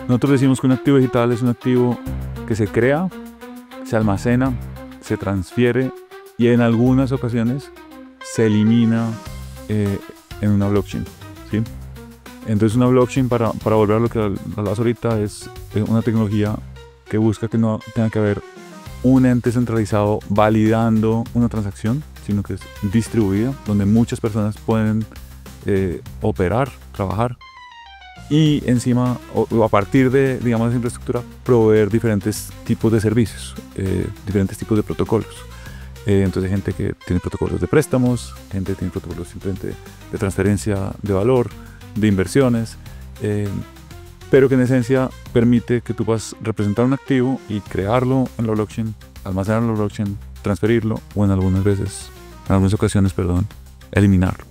Nosotros decimos que un activo digital es un activo que se crea, se almacena, se transfiere y en algunas ocasiones se elimina en una blockchain, ¿sí? Entonces una blockchain, para volver a lo que hablas ahorita, es una tecnología que busca que no tenga que haber un ente centralizado validando una transacción, sino que es distribuida, donde muchas personas pueden operar, trabajar y encima, o a partir de, digamos, esa infraestructura, proveer diferentes tipos de servicios, diferentes tipos de protocolos. Entonces hay gente que tiene protocolos de préstamos, gente que tiene protocolos simplemente de transferencia de valor, de inversiones, pero que en esencia permite que tú puedas representar un activo y crearlo en la blockchain, almacenarlo en la blockchain, transferirlo o en algunas ocasiones, eliminarlo.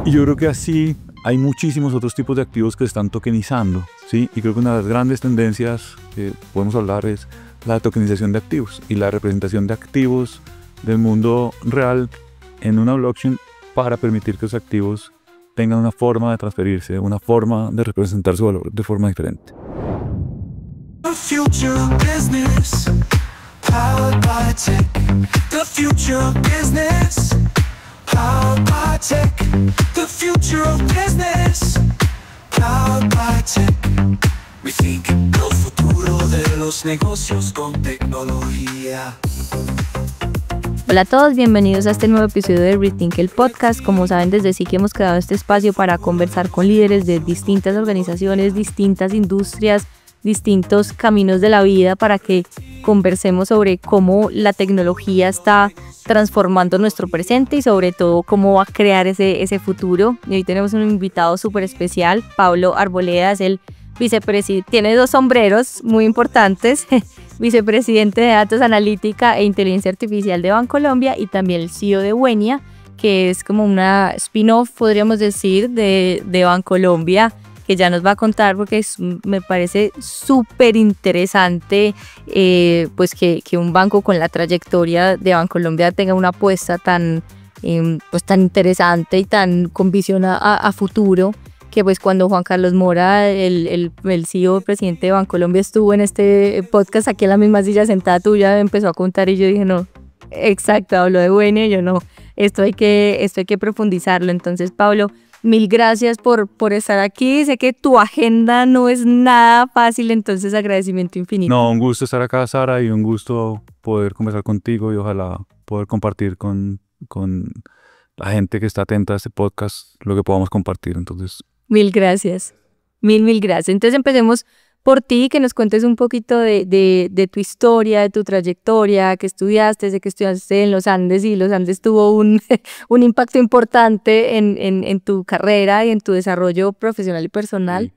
Y yo creo que así hay muchísimos otros tipos de activos que se están tokenizando, ¿sí? Y creo que una de las grandes tendencias que podemos hablar es la tokenización de activos y la representación de activos del mundo real en una blockchain para permitir que esos activos tengan una forma de transferirse, una forma de representar su valor de forma diferente. The future of business, powered by tech. The future of business, powered by tech. The future of business, powered by tech. We think el futuro de los negocios con tecnología. Hola a todos, bienvenidos a este nuevo episodio de Rethink el Podcast. Como saben, desde sí que hemos creado este espacio para conversar con líderes de distintas organizaciones, distintas industrias, distintos caminos de la vida para que conversemos sobre cómo la tecnología está transformando nuestro presente y sobre todo cómo va a crear ese futuro. Y hoy tenemos un invitado súper especial, Pablo Arboleda, es el vicepresidente, tiene dos sombreros muy importantes, vicepresidente de Datos Analítica e Inteligencia Artificial de Bancolombia y también el CEO de Wenia, que es como una spin-off, podríamos decir, de Bancolombia, que ya nos va a contar porque me parece súper interesante pues que un banco con la trayectoria de Bancolombia tenga una apuesta tan interesante y tan con visión a futuro, que pues cuando Juan Carlos Mora, el CEO, presidente de Bancolombia, estuvo en este podcast aquí en la misma silla sentada tuya, empezó a contar y yo dije, no, exacto, habló de Wenia, yo no, esto hay que profundizarlo. Entonces, Pablo, mil gracias por estar aquí. Sé que tu agenda no es nada fácil, entonces agradecimiento infinito. No, un gusto estar acá, Sara, y un gusto poder conversar contigo y ojalá poder compartir con la gente que está atenta a este podcast lo que podamos compartir. Entonces, mil gracias. Mil gracias. Entonces empecemos por ti, que nos cuentes un poquito de tu historia, de tu trayectoria, que estudiaste, sé que estudiaste en los Andes y los Andes tuvo un impacto importante en tu carrera y en tu desarrollo profesional y personal.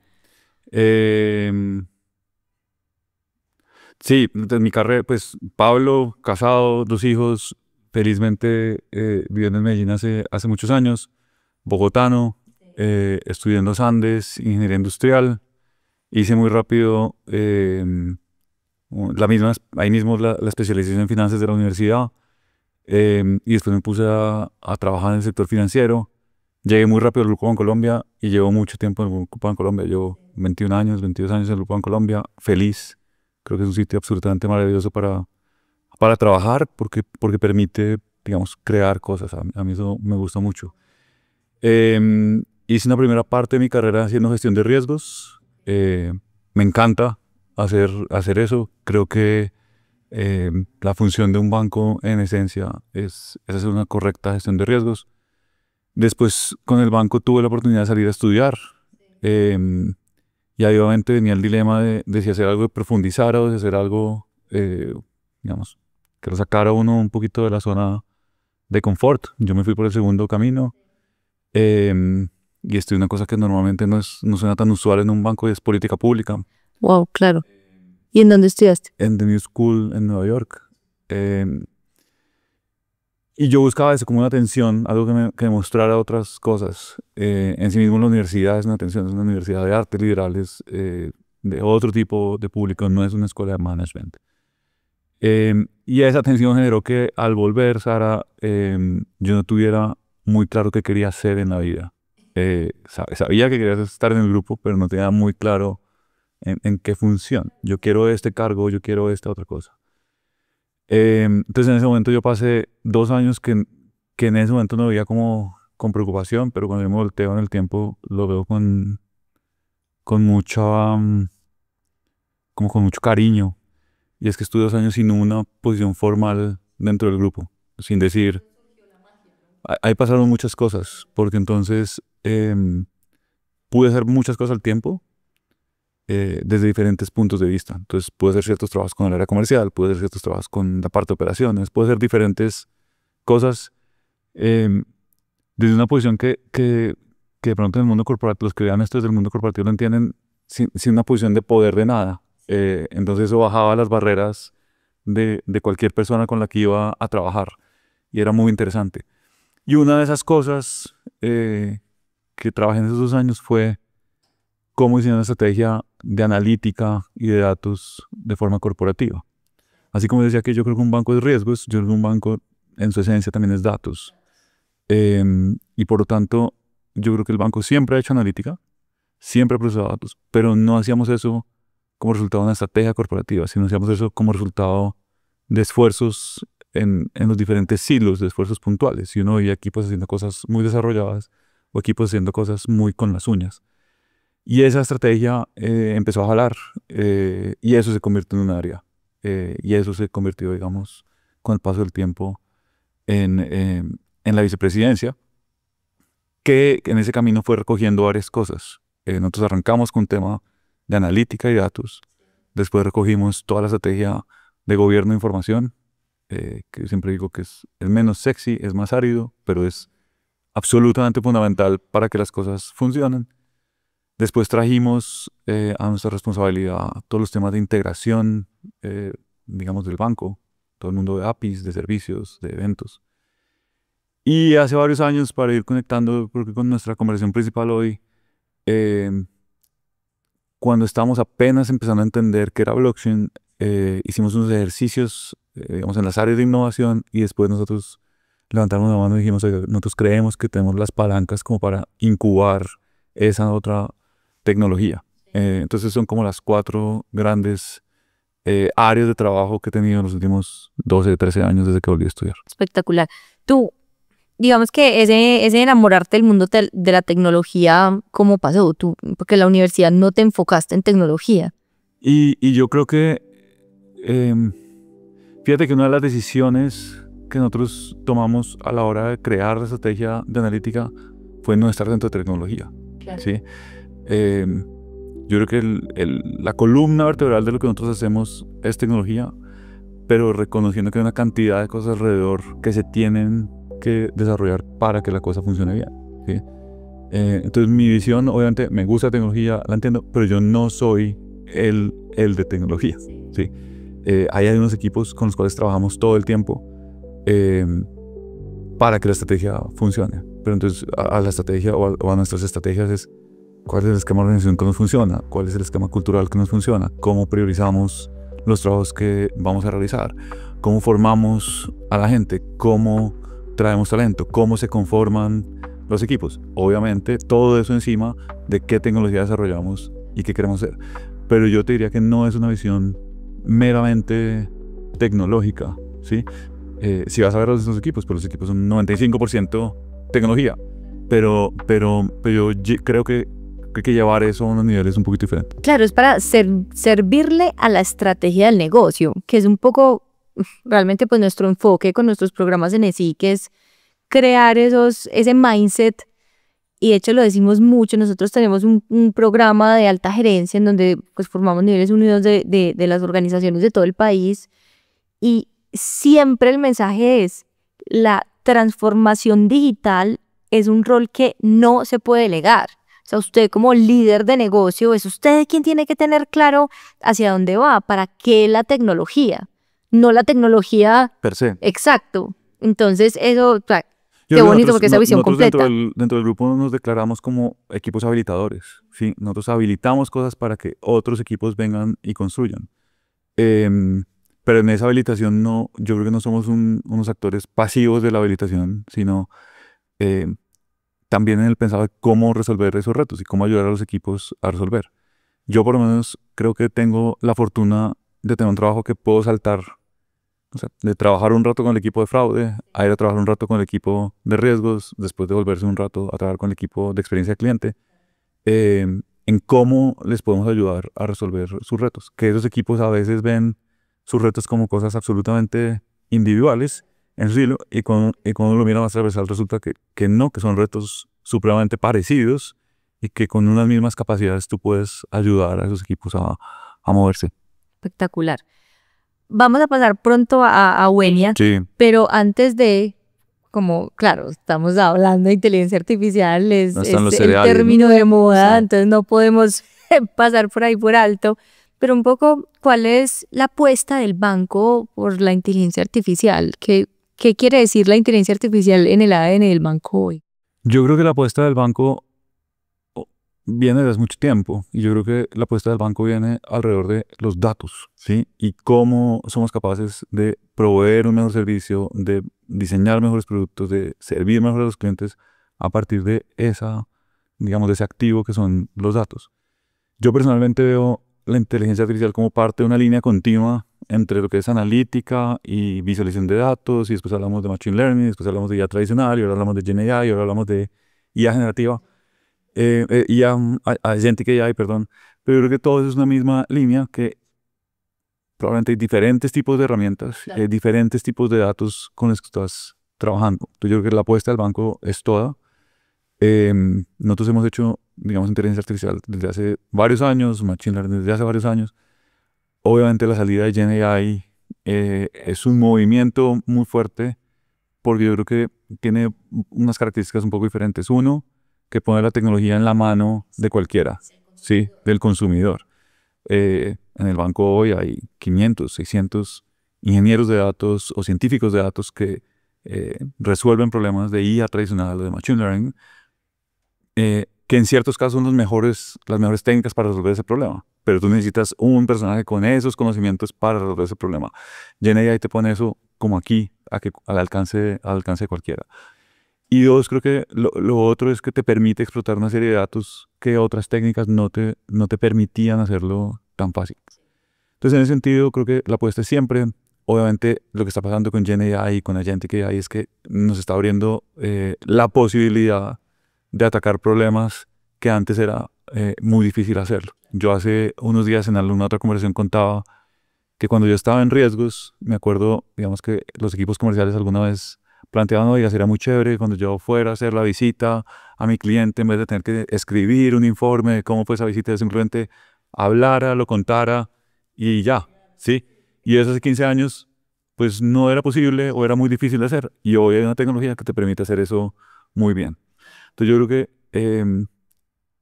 Sí, de mi carrera, pues Pablo, casado, 2 hijos, felizmente viviendo en Medellín hace muchos años, bogotano, estudié en los Andes, ingeniería industrial, hice muy rápido ahí mismo la especialización en finanzas de la universidad, y después me puse a trabajar en el sector financiero. Llegué muy rápido al Grupo Bancolombia y llevo mucho tiempo en el Grupo Bancolombia. Llevo 21 años, 22 años en el Grupo Bancolombia, feliz. Creo que es un sitio absolutamente maravilloso para trabajar porque permite, digamos, crear cosas. A mí eso me gusta mucho. Hice una primera parte de mi carrera haciendo gestión de riesgos. Me encanta hacer eso. Creo que la función de un banco en esencia es hacer una correcta gestión de riesgos. Después con el banco tuve la oportunidad de salir a estudiar. Y ahí obviamente venía el dilema de si hacer algo de profundizar o de hacer algo, digamos, que lo sacara uno un poquito de la zona de confort. Yo me fui por el segundo camino y estudié una cosa que normalmente no suena tan usual en un banco y es política pública. Wow, claro. ¿Y en dónde estudiaste? En The New School en Nueva York. Y yo buscaba eso como una atención, algo que me mostrara otras cosas. En sí mismo la universidad es una atención, es una universidad de artes liberales, de otro tipo de público, no es una escuela de management. Y esa atención generó que al volver, Sara, yo no tuviera muy claro qué quería hacer en la vida. Sabía que quería estar en el grupo, pero no tenía muy claro en qué función. Yo quiero este cargo, yo quiero esta otra cosa. Entonces en ese momento yo pasé 2 años que en ese momento no veía como con preocupación, pero cuando yo me volteo en el tiempo lo veo con mucha, como con mucho cariño. Y es que estuve 2 años sin una posición formal dentro del grupo, sin decir, ahí pasaron muchas cosas, porque entonces pude hacer muchas cosas al tiempo, desde diferentes puntos de vista. Entonces pude hacer ciertos trabajos con el área comercial, pude hacer ciertos trabajos con la parte de operaciones, pude hacer diferentes cosas desde una posición que de pronto en el mundo corporativo, los que vean esto desde el mundo corporativo lo entienden, sin una posición de poder de nada. Entonces eso bajaba las barreras de cualquier persona con la que iba a trabajar y era muy interesante. Y una de esas cosas que trabajé en esos 2 años fue cómo diseñar una estrategia de analítica y de datos de forma corporativa. Así como decía que yo creo que un banco es riesgos, yo creo que un banco en su esencia también es datos. Y por lo tanto, yo creo que el banco siempre ha hecho analítica, siempre ha procesado datos, pero no hacíamos eso como resultado de una estrategia corporativa, sino hacíamos eso como resultado de esfuerzos en los diferentes silos, de esfuerzos puntuales. Y uno veía equipos haciendo cosas muy desarrolladas o equipos haciendo cosas muy con las uñas. Y esa estrategia empezó a jalar y eso se convirtió en un área. Y eso se convirtió, digamos, con el paso del tiempo en la vicepresidencia, que en ese camino fue recogiendo varias cosas. Nosotros arrancamos con un tema de analítica y datos. Después recogimos toda la estrategia de gobierno de información, que siempre digo que es menos sexy, es más árido, pero es absolutamente fundamental para que las cosas funcionen. Después trajimos a nuestra responsabilidad todos los temas de integración, digamos, del banco, todo el mundo de APIs, de servicios, de eventos. Y hace varios años, para ir conectando creo que con nuestra conversación principal hoy, cuando estábamos apenas empezando a entender qué era blockchain, hicimos unos ejercicios, digamos, en las áreas de innovación y después nosotros levantamos la mano y dijimos, oiga, nosotros creemos que tenemos las palancas como para incubar esa otra tecnología. Entonces son como las 4 grandes áreas de trabajo que he tenido en los últimos 12, 13 años desde que volví a estudiar. Espectacular. Tú, digamos que ese enamorarte del mundo de la tecnología, ¿cómo pasó? Tú, porque en la universidad no te enfocaste en tecnología. Y yo creo que, fíjate que una de las decisiones que nosotros tomamos a la hora de crear la estrategia de analítica fue no estar dentro de tecnología. Claro. ¿Sí? Yo creo que la columna vertebral de lo que nosotros hacemos es tecnología, pero reconociendo que hay una cantidad de cosas alrededor que se tienen que desarrollar para que la cosa funcione bien. ¿Sí? Entonces mi visión, obviamente, me gusta la tecnología, la entiendo, pero yo no soy el de tecnología. ¿Sí? Hay unos equipos con los cuales trabajamos todo el tiempo para que la estrategia funcione. Pero entonces a la estrategia o a nuestras estrategias es cuál es el esquema de organización que nos funciona, cuál es el esquema cultural que nos funciona, cómo priorizamos los trabajos que vamos a realizar, cómo formamos a la gente, cómo traemos talento, cómo se conforman los equipos. Obviamente todo eso encima de qué tecnología desarrollamos y qué queremos hacer. Pero yo te diría que no es una visión meramente tecnológica, ¿sí? Si vas a ver los equipos, pues los equipos son 95% tecnología, pero yo creo que hay que llevar eso a unos niveles un poquito diferentes. Claro, es para servirle a la estrategia del negocio, que es un poco realmente pues nuestro enfoque con nuestros programas en ESI, que es crear ese mindset. Y de hecho lo decimos mucho, nosotros tenemos un programa de alta gerencia en donde pues formamos niveles unidos de las organizaciones de todo el país y siempre el mensaje es la transformación digital es un rol que no se puede delegar. O sea, usted como líder de negocio, es usted quien tiene que tener claro hacia dónde va, para qué la tecnología, no la tecnología per se. Exacto. Entonces eso, qué bonito porque esa visión completa. Dentro del grupo nos declaramos como equipos habilitadores, ¿sí? Nosotros habilitamos cosas para que otros equipos vengan y construyan. Pero en esa habilitación yo creo que no somos unos actores pasivos de la habilitación, sino también en el pensado de cómo resolver esos retos y cómo ayudar a los equipos a resolver. Yo por lo menos creo que tengo la fortuna de tener un trabajo que puedo saltar, o sea, de trabajar un rato con el equipo de fraude, a ir a trabajar un rato con el equipo de riesgos, después de volverse un rato a trabajar con el equipo de experiencia de cliente, en cómo les podemos ayudar a resolver sus retos. Que esos equipos a veces ven sus retos como cosas absolutamente individuales en su estilo, y cuando lo mira más transversal resulta que no, que son retos supremamente parecidos y que con unas mismas capacidades tú puedes ayudar a esos equipos a moverse. Espectacular. Vamos a pasar pronto a Wenia, Sí, pero antes de, como, claro, estamos hablando de inteligencia artificial, es No están los el cereales, ¿no? término de moda, Sí. entonces no podemos pasar por ahí por alto, pero un poco, ¿cuál es la apuesta del banco por la inteligencia artificial? ¿Qué quiere decir la inteligencia artificial en el ADN del banco hoy? yo creo que la apuesta del banco viene desde hace mucho tiempo, y yo creo que la apuesta del banco viene alrededor de los datos, ¿sí? Y cómo somos capaces de proveer un mejor servicio, de diseñar mejores productos, de servir mejor a los clientes a partir de digamos, de ese activo que son los datos. Yo personalmente veo la inteligencia artificial como parte de una línea continua entre lo que es analítica y visualización de datos, y después hablamos de Machine Learning, después hablamos de IA tradicional, y ahora hablamos de Gen AI, y ahora hablamos de IA generativa. IA, Agentic AI, perdón, pero yo creo que todo eso es una misma línea, que probablemente hay diferentes tipos de herramientas, Claro. diferentes tipos de datos con los que estás trabajando. Entonces yo creo que la apuesta del banco es toda. Nosotros hemos hecho, digamos, inteligencia artificial desde hace varios años, Machine Learning desde hace varios años. Obviamente la salida de Gen AI es un movimiento muy fuerte, porque yo creo que tiene unas características un poco diferentes. Uno, que pone la tecnología en la mano de cualquiera, ¿sí? Del consumidor. En el banco hoy hay 500, 600 ingenieros de datos o científicos de datos que resuelven problemas de IA tradicional o de Machine Learning, que en ciertos casos son las mejores técnicas para resolver ese problema. Pero tú necesitas un personaje con esos conocimientos para resolver ese problema. Gen AI te pone eso como aquí, al alcance de cualquiera. Y dos, creo que lo otro es que te permite explotar una serie de datos que otras técnicas no te permitían hacerlo tan fácil. Entonces, en ese sentido, creo que la apuesta es siempre. Obviamente, lo que está pasando con Gen AI y con Agentic AI es que nos está abriendo la posibilidad de atacar problemas que antes era muy difícil hacerlo. Yo hace unos días en alguna otra conversación contaba que cuando yo estaba en riesgos, me acuerdo, digamos, que los equipos comerciales alguna vez planteaban: oiga, sería muy chévere cuando yo fuera a hacer la visita a mi cliente, en vez de tener que escribir un informe de cómo fue esa visita, simplemente hablara, lo contara y ya, ¿sí? Y eso hace 15 años, pues no era posible o era muy difícil de hacer. Y hoy hay una tecnología que te permite hacer eso muy bien. Entonces yo creo que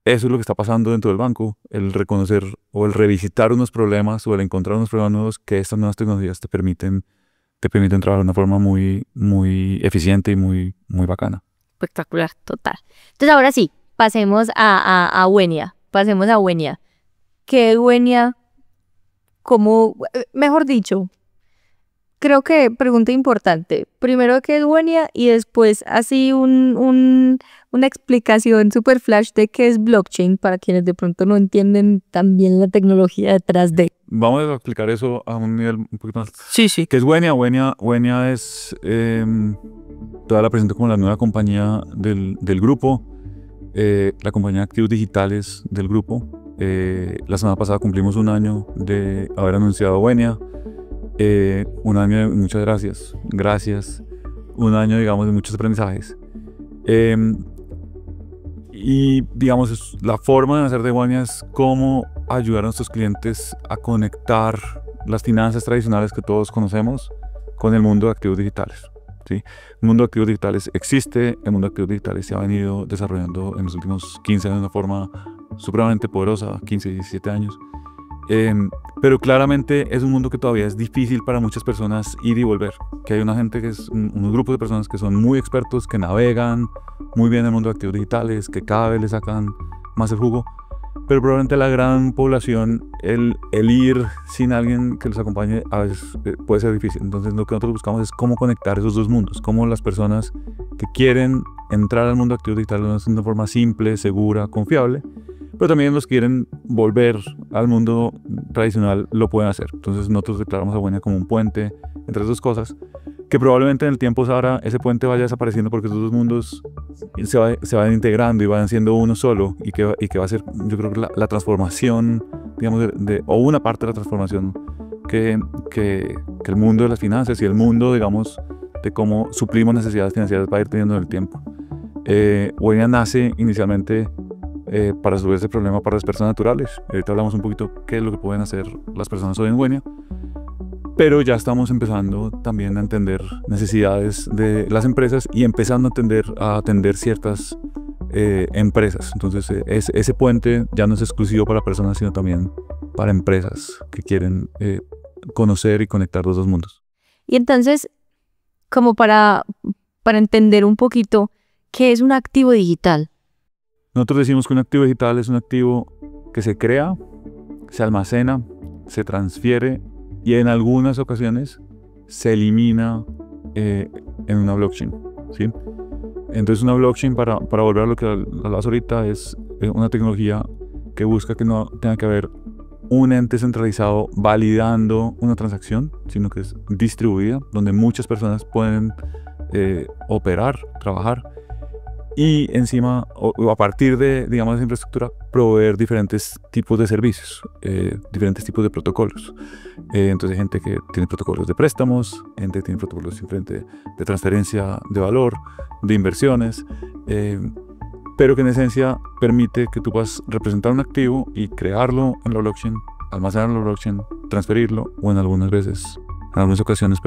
eso es lo que está pasando dentro del banco, el reconocer o el revisitar unos problemas o el encontrar unos problemas nuevos que estas nuevas tecnologías te permiten trabajar de una forma muy, muy eficiente y muy, muy bacana. Espectacular, total. Entonces ahora sí, pasemos a Wenia. Pasemos a Wenia. ¿Qué es Wenia? ¿Cómo, mejor dicho, creo que pregunta importante. Primero, ¿qué es Wenia? Y después así una explicación super flash de qué es blockchain para quienes de pronto no entienden también la tecnología detrás de. Vamos a explicar eso a un nivel un poquito más. Sí, sí. ¿Qué es Wenia? Wenia es, toda la presento como la nueva compañía del grupo, la compañía de activos digitales del grupo. La semana pasada cumplimos un año de haber anunciado Wenia. Un año de muchas gracias. Un año, digamos, de muchos aprendizajes. Y, digamos, la forma de hacer de Wenia es cómo ayudar a nuestros clientes a conectar las finanzas tradicionales que todos conocemos con el mundo de activos digitales, ¿sí? El mundo de activos digitales existe, el mundo de activos digitales se ha venido desarrollando en los últimos 15 años de una forma supremamente poderosa, 15, 17 años. Pero claramente es un mundo que todavía es difícil para muchas personas ir y volver, que hay una gente que es unos grupos de personas que son muy expertos, que navegan muy bien el mundo de activos digitales, que cada vez le sacan más el jugo, pero probablemente la gran población, el ir sin alguien que los acompañe a veces puede ser difícil. Entonces lo que nosotros buscamos es cómo conectar esos dos mundos, cómo las personas que quieren entrar al mundo de activos digitales de una forma simple, segura, confiable, pero también los que quieren volver al mundo tradicional lo pueden hacer. Entonces nosotros declaramos a Buenia como un puente entre esas dos cosas, que probablemente en el tiempo, Sara, ese puente vaya desapareciendo porque esos dos mundos se van integrando y van siendo uno solo, y que va a ser, yo creo que la transformación, digamos, o una parte de la transformación que el mundo de las finanzas y el mundo, digamos, de cómo suplimos necesidades financieras va a ir teniendo en el tiempo. Buenia nace inicialmente para resolver ese problema para las personas naturales. Ahorita hablamos un poquito qué es lo que pueden hacer las personas hoy en Buenia, pero ya estamos empezando también a entender necesidades de las empresas y empezando a atender ciertas empresas. Entonces ese puente ya no es exclusivo para personas, sino también para empresas que quieren conocer y conectar los dos mundos. Y entonces, como para entender un poquito, ¿qué es un activo digital? Nosotros decimos que un activo digital es un activo que se crea, se almacena, se transfiere y en algunas ocasiones se elimina en una blockchain, ¿sí? Entonces una blockchain, para volver a lo que hablabas ahorita, es una tecnología que busca que no tenga que haber un ente centralizado validando una transacción, sino que es distribuida, donde muchas personas pueden operar, trabajar, y encima, o a partir de, digamos, esa infraestructura, proveer diferentes tipos de servicios, diferentes tipos de protocolos. Entonces, gente que tiene protocolos de préstamos, gente que tiene protocolos simplemente de transferencia de valor, de inversiones, pero que en esencia permite que tú puedas representar un activo y crearlo en la blockchain, almacenarlo en la blockchain, transferirlo o en algunas ocasiones,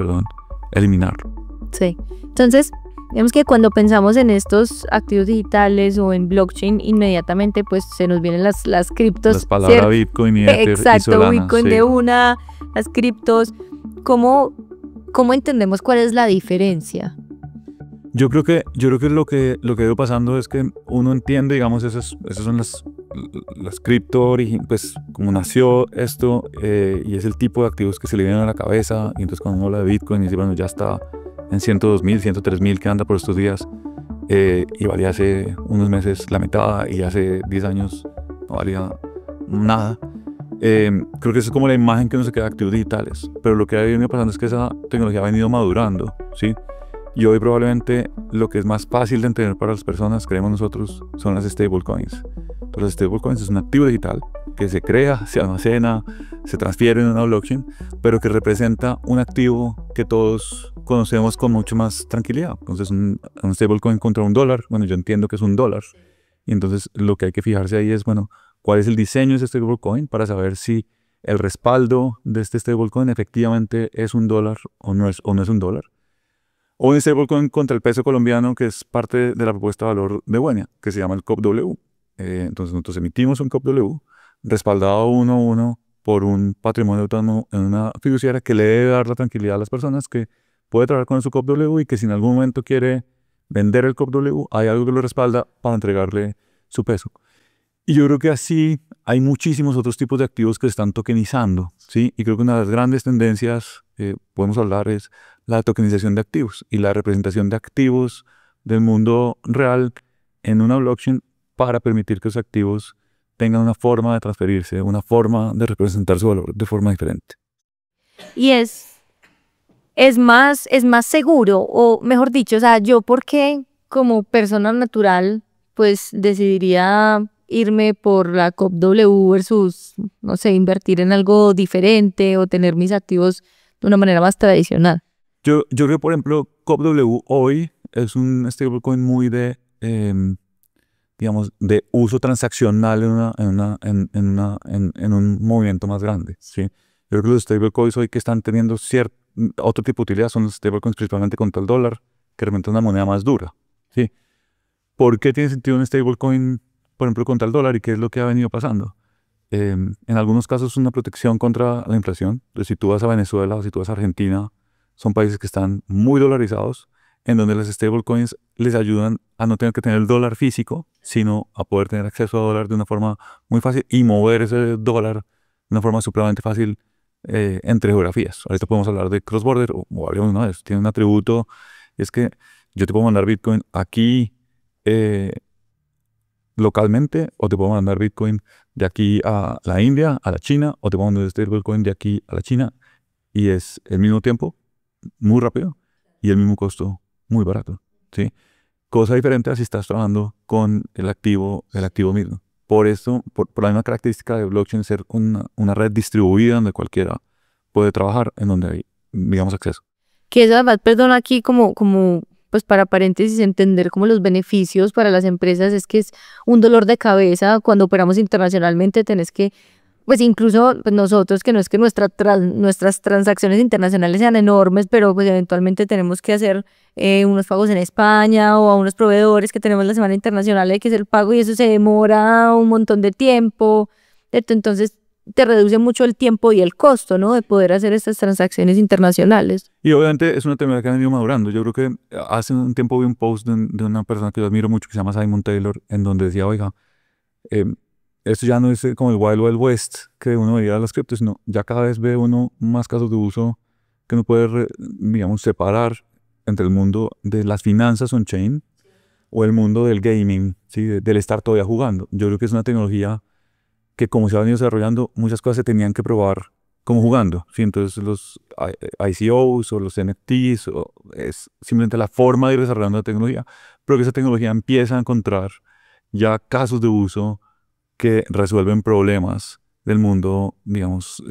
eliminarlo. Sí. Entonces, digamos que cuando pensamos en estos activos digitales o en blockchain, inmediatamente pues se nos vienen las criptos. Las palabras, ¿cierto? Bitcoin y Ether. Exacto, y Solana, Bitcoin, sí. De una, las criptos. ¿Cómo entendemos cuál es la diferencia? Yo creo que lo que ha ido pasando es que uno entiende, digamos, esas son las cripto, pues como nació esto, y es el tipo de activos que se le vienen a la cabeza, y entonces cuando uno habla de Bitcoin y dice, bueno, ya está en 102.000, 103.000 que anda por estos días, y valía hace unos meses la mitad, y hace 10 años no valía nada. Creo que esa es como la imagen que uno se queda de activos digitales, pero lo que ha venido pasando es que esa tecnología ha venido madurando, ¿sí? Y hoy probablemente lo que es más fácil de entender para las personas, creemos nosotros, son las stablecoins. Entonces las stablecoins es un activo digital que se crea, se almacena, se transfiere en una blockchain, pero que representa un activo que todos conocemos con mucho más tranquilidad. Entonces un stablecoin contra $1, bueno, yo entiendo que es $1. Y entonces lo que hay que fijarse ahí es, bueno, ¿cuál es el diseño de este stablecoin para saber si el respaldo de este stablecoin efectivamente es $1 o no es $1? O un stablecoin contra el peso colombiano, que es parte de la propuesta de valor de Buenia, que se llama el COPW. Entonces nosotros emitimos un COPW respaldado uno a uno por un patrimonio autónomo en una fiduciaria que le debe dar la tranquilidad a las personas que puede trabajar con su COPW y que si en algún momento quiere vender el COPW, hay algo que lo respalda para entregarle su peso. Y yo creo que así hay muchísimos otros tipos de activos que se están tokenizando, ¿sí? Y creo que una de las grandes tendencias podemos hablar es la tokenización de activos y la representación de activos del mundo real en una blockchain para permitir que esos activos tengan una forma de transferirse, una forma de representar su valor de forma diferente. Y es más seguro, o mejor dicho, o sea, yo porque como persona natural pues decidiría irme por la COPW versus, no sé, invertir en algo diferente o tener mis activos de una manera más tradicional. Yo creo, por ejemplo, COPW hoy es un stablecoin muy de, digamos, de uso transaccional en un movimiento más grande, ¿sí? Yo creo que los stablecoins hoy que están teniendo otro tipo de utilidad son los stablecoins principalmente contra el dólar, que representan una moneda más dura, ¿sí? ¿Por qué tiene sentido un stablecoin, por ejemplo, contra el dólar y qué es lo que ha venido pasando? En algunos casos es una protección contra la inflación. Entonces, si tú vas a Venezuela o si tú vas a Argentina, son países que están muy dolarizados, en donde las stablecoins les ayudan a no tener que tener el dólar físico, sino a poder tener acceso a dólar de una forma muy fácil y mover ese dólar de una forma supremamente fácil entre geografías. Ahorita podemos hablar de cross-border, o hablamos una vez, tiene un atributo, es que yo te puedo mandar Bitcoin aquí localmente, o te puedo mandar Bitcoin de aquí a la India, a la China, o te puedo mandar stablecoin de aquí a la China, y es el mismo tiempo, muy rápido, y el mismo costo, muy barato, ¿sí? Cosa diferente a si estás trabajando con el activo mismo. Por esto, por la misma característica de blockchain, ser una red distribuida donde cualquiera puede trabajar, en donde hay, digamos, acceso. Que eso además, perdón, aquí pues para paréntesis, entender como los beneficios para las empresas es que es un dolor de cabeza cuando operamos internacionalmente, tenés que, pues incluso pues nosotros, que no es que nuestras transacciones internacionales sean enormes, pero pues eventualmente tenemos que hacer unos pagos en España o a unos proveedores que tenemos la semana internacional, hay que hacer el pago y eso se demora un montón de tiempo, entonces te reduce mucho el tiempo y el costo, ¿no? De poder hacer estas transacciones internacionales. Y obviamente es una tecnología que ha venido madurando. Yo creo que hace un tiempo vi un post de una persona que yo admiro mucho que se llama Simon Taylor, en donde decía, oiga, esto ya no es como el Wild Wild West que uno veía de las criptos, sino ya cada vez ve uno más casos de uso que uno puede, digamos, separar entre el mundo de las finanzas on-chain o el mundo del gaming, ¿sí? Del estar todavía jugando. Yo creo que es una tecnología que como se ha venido desarrollando, muchas cosas se tenían que probar como jugando, ¿sí? Entonces los ICOs o los NFTs es simplemente la forma de ir desarrollando la tecnología, pero que esa tecnología empieza a encontrar ya casos de uso que resuelven problemas del mundo, digamos,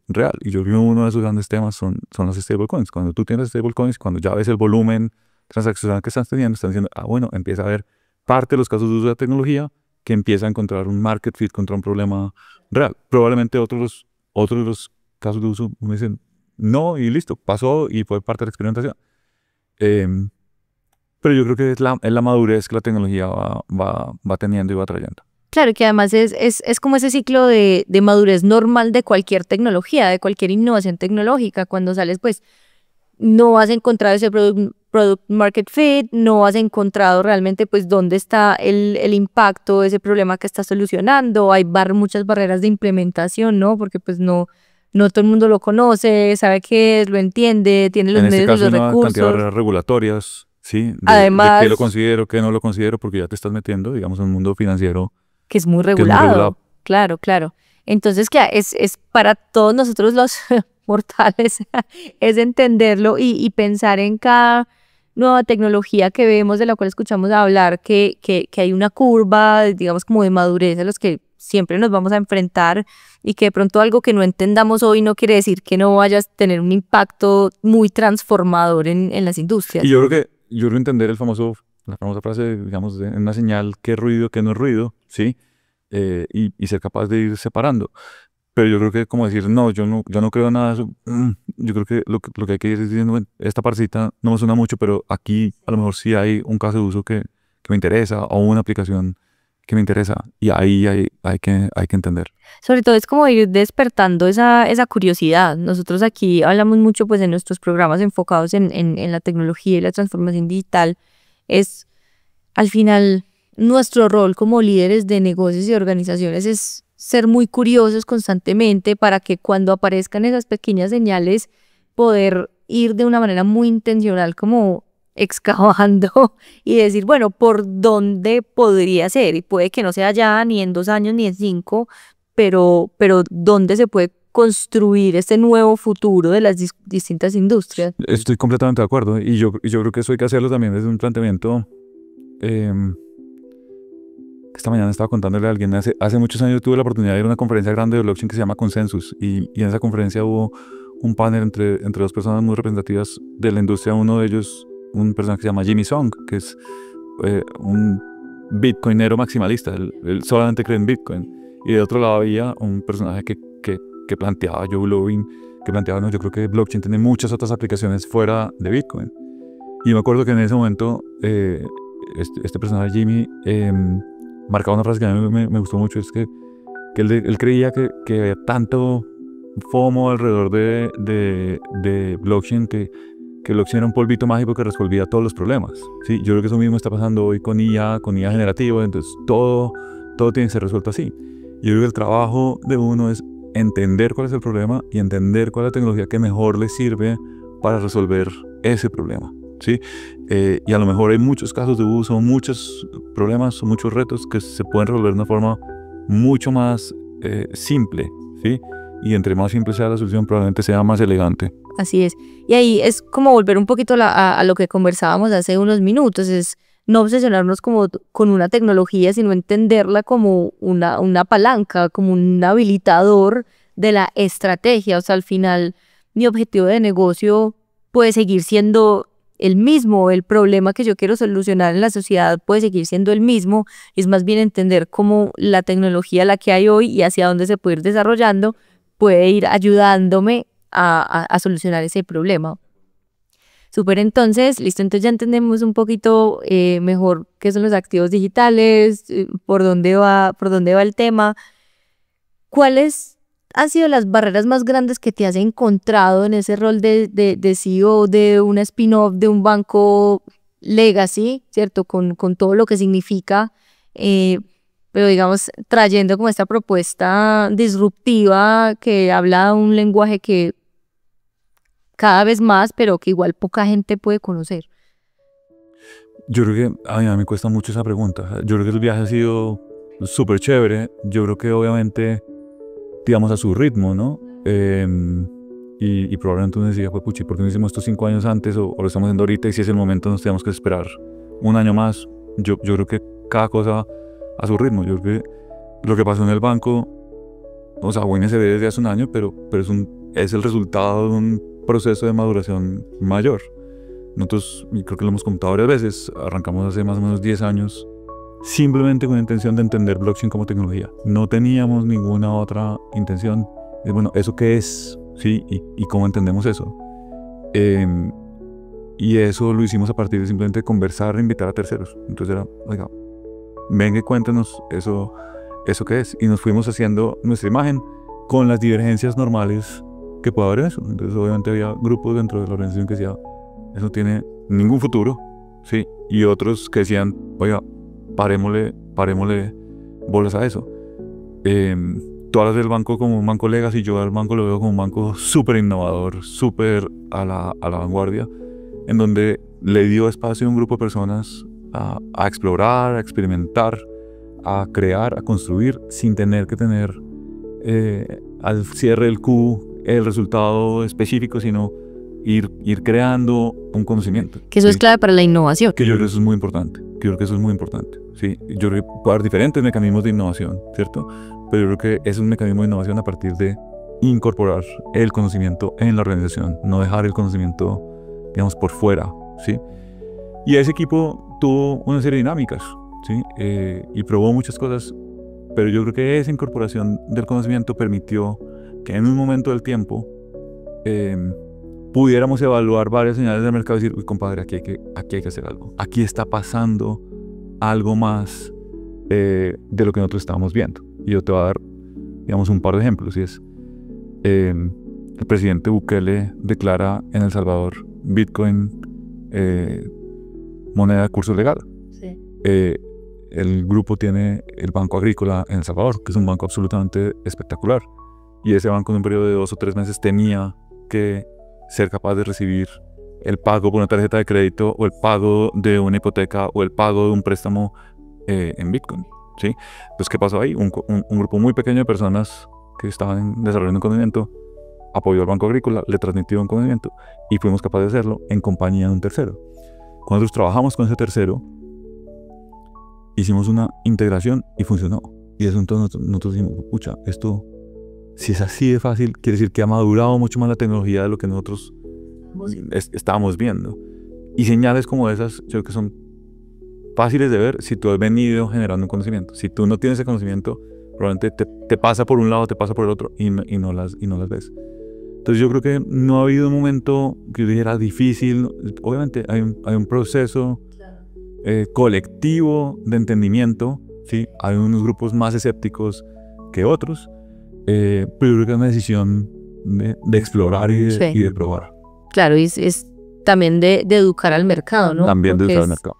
real. Y yo creo que uno de esos grandes temas son los stablecoins. Cuando tú tienes stablecoins, cuando ya ves el volumen transaccional que estás teniendo, están diciendo, bueno, empieza a ver parte de los casos de uso de la tecnología que empieza a encontrar un market fit contra un problema real. Probablemente otros de los casos de uso me dicen, no, y listo, pasó y fue parte de la experimentación. Pero yo creo que es la madurez que la tecnología va teniendo y va trayendo. Claro, que además es como ese ciclo de madurez normal de cualquier tecnología, de cualquier innovación tecnológica. Cuando sales, pues, no has encontrado ese product market fit, no has encontrado realmente, pues, dónde está el impacto de ese problema que estás solucionando. Hay muchas barreras de implementación, ¿no? Porque, pues, no todo el mundo lo conoce, sabe qué es, lo entiende, tiene los medios y los recursos. Una cantidad de barreras regulatorias, ¿sí? Además, de qué lo considero, qué no lo considero, porque ya te estás metiendo, digamos, en un mundo financiero que es muy regulado. Claro, claro. Entonces, que es para todos nosotros los mortales, es entenderlo y pensar en cada nueva tecnología que vemos, de la cual escuchamos hablar, que hay una curva, digamos, como de madurez a los que siempre nos vamos a enfrentar, y que de pronto algo que no entendamos hoy no quiere decir que no vayas a tener un impacto muy transformador en las industrias. Y yo creo que entender la famosa frase, digamos, de una señal, qué ruido, qué no es ruido, ¿sí? Y ser capaz de ir separando. Pero yo creo que como decir, no, yo no creo nada de eso. Yo creo que lo que hay que ir diciendo, bueno, esta partecita no me suena mucho, pero aquí a lo mejor sí hay un caso de uso que me interesa, o una aplicación que me interesa, y ahí hay que entender. Sobre todo es como ir despertando esa curiosidad. Nosotros aquí hablamos mucho, pues, en nuestros programas enfocados en la tecnología y la transformación digital. Es, al final, nuestro rol como líderes de negocios y organizaciones es ser muy curiosos constantemente, para que cuando aparezcan esas pequeñas señales, poder ir de una manera muy intencional como excavando y decir, bueno, ¿por dónde podría ser? Y puede que no sea ya, ni en 2 años, ni en 5, pero ¿dónde se puede construir este nuevo futuro de las distintas industrias? Estoy completamente de acuerdo, y yo creo que eso hay que hacerlo también desde un planteamiento. Esta mañana estaba contándole a alguien, hace muchos años tuve la oportunidad de ir a una conferencia grande de blockchain que se llama Consensus, y en esa conferencia hubo un panel entre 2 personas muy representativas de la industria. Uno de ellos, un personaje que se llama Jimmy Song, que es un bitcoinero maximalista, él solamente cree en Bitcoin. Y de otro lado había un personaje que planteaba, Joe Lubin, que planteaba, no, yo creo que blockchain tiene muchas otras aplicaciones fuera de Bitcoin. Y me acuerdo que en ese momento este personaje, Jimmy, marcaba una frase que a mí me gustó mucho, es que él creía que había tanto FOMO alrededor de blockchain, que blockchain era un polvito mágico que resolvía todos los problemas, ¿sí? Yo creo que eso mismo está pasando hoy con IA generativo, entonces todo tiene que ser resuelto así. Yo creo que el trabajo de uno es entender cuál es el problema y entender cuál es la tecnología que mejor le sirve para resolver ese problema. ¿sí? Y a lo mejor hay muchos casos de uso, muchos problemas o muchos retos que se pueden resolver de una forma mucho más simple, ¿sí? Y entre más simple sea la solución, probablemente sea más elegante. Así es. Y ahí es como volver un poquito a lo que conversábamos hace unos minutos, es no obsesionarnos como con una tecnología, sino entenderla como una palanca, como un habilitador de la estrategia. O sea, al final mi objetivo de negocio puede seguir siendo el mismo, el problema que yo quiero solucionar en la sociedad puede seguir siendo el mismo, es más bien entender cómo la tecnología, la que hay hoy y hacia dónde se puede ir desarrollando, puede ir ayudándome a solucionar ese problema. Súper, entonces, listo, entonces ya entendemos un poquito mejor qué son los activos digitales, por dónde va el tema. ¿Cuáles han sido las barreras más grandes que te has encontrado en ese rol de CEO de una spin-off de un banco legacy, ¿cierto? Con todo lo que significa, pero digamos, trayendo como esta propuesta disruptiva que habla un lenguaje que cada vez más, pero que igual poca gente puede conocer. Yo creo que a mí me cuesta mucho esa pregunta. Yo creo que el viaje ha sido súper chévere. Yo creo que obviamente, digamos, a su ritmo, ¿no? Y probablemente uno decía, pues puchi, ¿por qué no hicimos estos 5 años antes o lo estamos haciendo ahorita? Y si es el momento, nos tenemos que esperar un año más. Yo creo que cada cosa a su ritmo. Yo creo que lo que pasó en el banco, o sea, bueno, se ve desde hace un año, pero es el resultado de un proceso de maduración mayor. Nosotros, y creo que lo hemos comentado varias veces, arrancamos hace más o menos 10 años simplemente con la intención de entender blockchain como tecnología. No teníamos ninguna otra intención. Bueno, ¿eso qué es? ¿Sí? ¿Y cómo entendemos eso? Y eso lo hicimos a partir de simplemente conversar e invitar a terceros. Entonces era, oiga, venga y cuéntenos eso qué es. Y nos fuimos haciendo nuestra imagen con las divergencias normales que puede haber en eso. Entonces obviamente había grupos dentro de la organización que decían, eso no tiene ningún futuro, ¿sí? Y otros que decían, oiga, parémosle bolas a eso. Tú hablas del banco como un banco legacy, yo al banco lo veo como un banco súper innovador, súper a la vanguardia, en donde le dio espacio a un grupo de personas a explorar, a experimentar, a crear, a construir, sin tener que tener al cierre del Q el resultado específico, sino ir creando un conocimiento. Que eso es clave para la innovación. Que yo creo que eso es muy importante. ¿Sí? Yo creo que puede haber diferentes mecanismos de innovación, ¿cierto? Pero yo creo que es un mecanismo de innovación a partir de incorporar el conocimiento en la organización, no dejar el conocimiento, digamos, por fuera, ¿sí? Y ese equipo tuvo una serie de dinámicas, ¿sí? Y probó muchas cosas, pero yo creo que esa incorporación del conocimiento permitió que en un momento del tiempo pudiéramos evaluar varias señales del mercado y decir, uy, compadre, aquí hay que hacer algo. Aquí está pasando algo más de lo que nosotros estábamos viendo. Y yo te voy a dar, digamos, un par de ejemplos. Y es, el presidente Bukele declara en El Salvador Bitcoin moneda de curso legal. Sí. El grupo tiene el Banco Agrícola en El Salvador, que es un banco absolutamente espectacular. Y ese banco en un periodo de 2 o 3 meses tenía que ser capaz de recibir el pago por una tarjeta de crédito o el pago de una hipoteca o el pago de un préstamo en Bitcoin, ¿sí? Entonces, ¿qué pasó ahí? Un grupo muy pequeño de personas que estaban desarrollando un conocimiento apoyó al Banco Agrícola, le transmitió un conocimiento y fuimos capaces de hacerlo en compañía de un tercero. Cuando nosotros trabajamos con ese tercero, hicimos una integración y funcionó. Y eso entonces nosotros dijimos, pucha, esto, si es así de fácil, quiere decir que ha madurado mucho más la tecnología de lo que nosotros estábamos viendo. Y señales como esas, yo creo que son fáciles de ver si tú has venido generando un conocimiento. Si tú no tienes ese conocimiento, probablemente te pasa por un lado, te pasa por el otro y no las ves. Entonces yo creo que no ha habido un momento que yo dijera difícil. Obviamente hay un proceso colectivo de entendimiento, ¿sí? Hay unos grupos más escépticos que otros, pero yo creo que es una decisión de explorar y de probar. Claro, y es también de educar al mercado, ¿no? También de educar al mercado.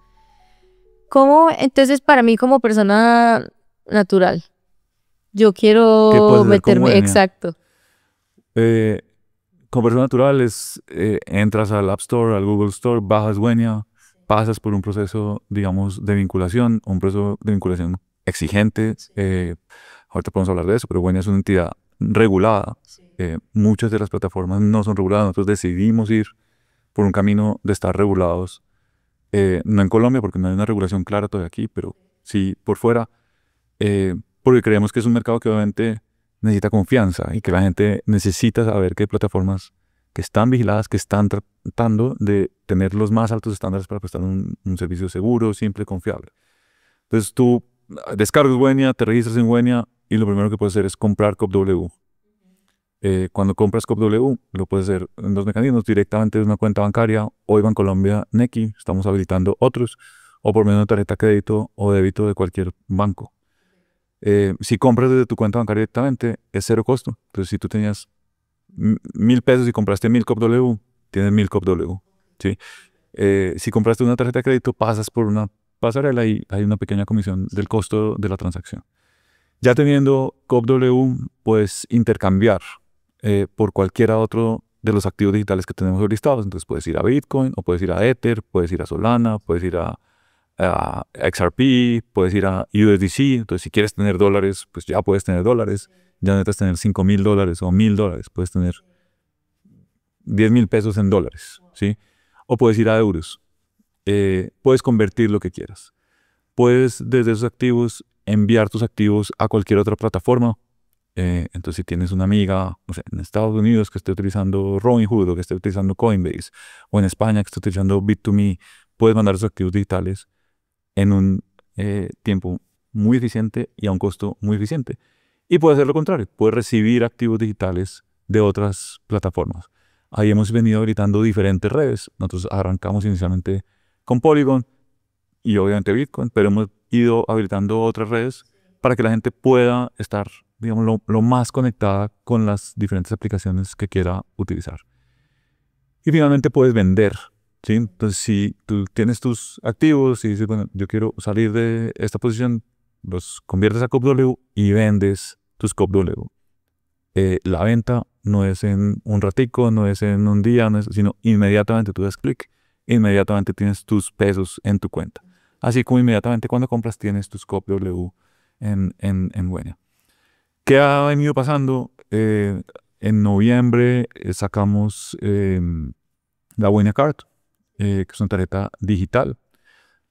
¿Cómo, entonces, para mí como persona natural, yo quiero meterme, exacto? conversión natural es, entras al App Store, al Google Store, bajas Wenia, pasas por un proceso, digamos, de vinculación, un proceso de vinculación exigente. Ahorita podemos hablar de eso, pero Wenia es una entidad regulada. Muchas de las plataformas no son reguladas. Nosotros decidimos ir por un camino de estar regulados, no en Colombia, porque no hay una regulación clara todavía aquí, pero sí por fuera, porque creemos que es un mercado que obviamente necesita confianza y que la gente necesita saber que hay plataformas que están vigiladas, que están tratando de tener los más altos estándares para prestar un servicio seguro, simple, confiable. Entonces tú descargas Wenia, te registras en Wenia y lo primero que puedes hacer es comprar CopW. Cuando compras CopW, lo puedes hacer en dos mecanismos, directamente de una cuenta bancaria o Bancolombia Nequi, estamos habilitando otros, o por medio de una tarjeta de crédito o débito de cualquier banco. Si compras desde tu cuenta bancaria directamente, es cero costo. Entonces, si tú tenías 1.000 pesos y compraste 1.000 CopW, tienes 1.000 CopW, ¿sí? Si compraste una tarjeta de crédito, pasas por una pasarela y hay una pequeña comisión del costo de la transacción. Ya teniendo CopW, puedes intercambiar por cualquiera otro de los activos digitales que tenemos listados. Entonces puedes ir a Bitcoin, o puedes ir a Ether, puedes ir a Solana, puedes ir a XRP, puedes ir a USDC. Entonces si quieres tener dólares, pues ya puedes tener dólares. Ya no necesitas tener $5.000 o $1.000, puedes tener 10.000 pesos en dólares, ¿sí? O puedes ir a euros. Puedes convertir lo que quieras. Puedes desde esos activos enviar tus activos a cualquier otra plataforma. Entonces si tienes una amiga, no sé, en Estados Unidos que esté utilizando Robinhood, o que esté utilizando Coinbase, o en España que esté utilizando Bit2Me, puedes mandar esos activos digitales en un tiempo muy eficiente y a un costo muy eficiente. Y puedes hacer lo contrario, puedes recibir activos digitales de otras plataformas. Ahí hemos venido habilitando diferentes redes. Nosotros arrancamos inicialmente con Polygon y obviamente Bitcoin, pero hemos ido habilitando otras redes para que la gente pueda estar, digamos, lo más conectada con las diferentes aplicaciones que quiera utilizar. Y finalmente puedes vender, ¿sí? Entonces, si tú tienes tus activos y dices, bueno, yo quiero salir de esta posición, los conviertes a CopW y vendes tus CopW. La venta no es en un ratico, no es en un día, sino inmediatamente tú das clic, inmediatamente tienes tus pesos en tu cuenta. Así como inmediatamente cuando compras tienes tus CopW en Wenia. ¿Qué ha venido pasando? En noviembre sacamos la Wenia Card, que es una tarjeta digital,